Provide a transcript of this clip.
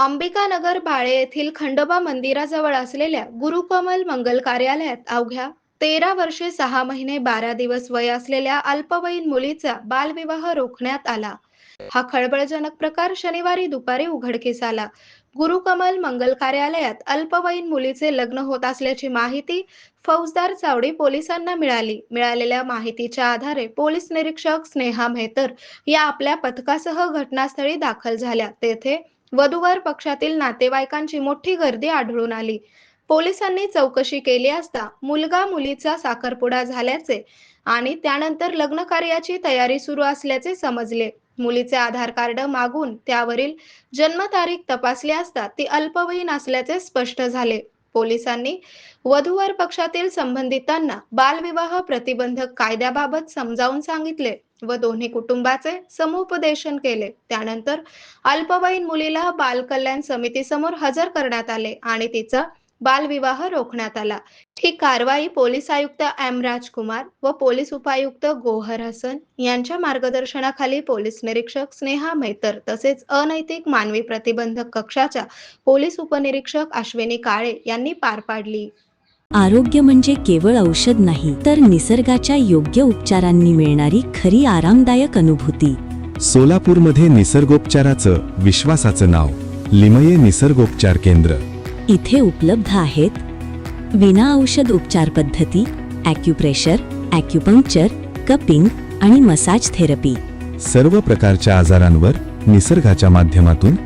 अंबिकानगर बाळे येथील खंडोबा मंदिराजवळ असलेल्या गुरुकमल मंगल कार्यालयात अवघ्या 13 वर्षे 6 महिने 12 दिवस वय असलेल्या अल्पवयीन मुलीचा बालविवाह रोखण्यात आला. हा खळबळजनक प्रकार शनिवारी दुपारी उघडकीस आला. गुरुकमल मंगल कार्यालयात अल्पवयीन मुलीचे लग्न होत असल्याची माहिती फौजदार चावडी पोलिसांना मिळाली. मिळालेल्या माहितीच्या आधारे पोलीस निरीक्षक स्नेहा मेहतर या आपल्या पथकासह घटनास्थळी दाखल झाल्या. तेथे वधूवर पक्षातील नातेवाईकांची मोठी गर्दी आढळून आली. पोलिसांनी चौकशी केली असता मुलगा मुलीचा साखरपुडा झाल्याचे आणि त्यानंतर लग्न कार्याची तयारी सुरू असल्याचे समजले. मुलीचे आधार कार्ड मागून त्यावरील जन्मतारीख तपासली असता ती अल्पवयीन असल्याचे स्पष्ट झाले. पोलिसांनी वधूवर पक्षातील संबंधितांना बालविवाह प्रतिबंधक कायद्याबाबत समजावून सांगितले व दोन्ही कुटुंबाचे समुपदेशन केले. त्यानंतर अल्पवयीन मुलीला बाल कल्याण समितीसमोर हजर करण्यात आले आणि तिचा बालविवाह रोखण्यात आला. ही कारवाई पोलीस आयुक्त एम राजकुमार व पोलीस उपायुक्त गोहर हसन यांच्या मार्गदर्शनाखाली पोलीस निरीक्षक स्नेहा मेहतर तसेच अनैतिक मानवी प्रतिबंधक कक्षाच्या पोलीस उपनिरीक्षक अश्विनी काळे यांनी पार पाडली. आरोग्य म्हणजे केवळ औषध नाही, तर निसर्गाच्या योग्य उपचारांनी मिळणारी खरी आरामदायक अनुभूती. सोलापूरमध्ये निसर्गोपचाराचं विश्वासाचं नाव लिमये निसर्गोपचार केंद्र. इथे उपलब्ध आहेत विना औषध उपचार पद्धती, ॲक्युप्रेशर, ॲक्युपंक्चर, कपिंग आणि मसाज थेरपी. सर्व प्रकारच्या आजारांवर निसर्गाच्या माध्यमातून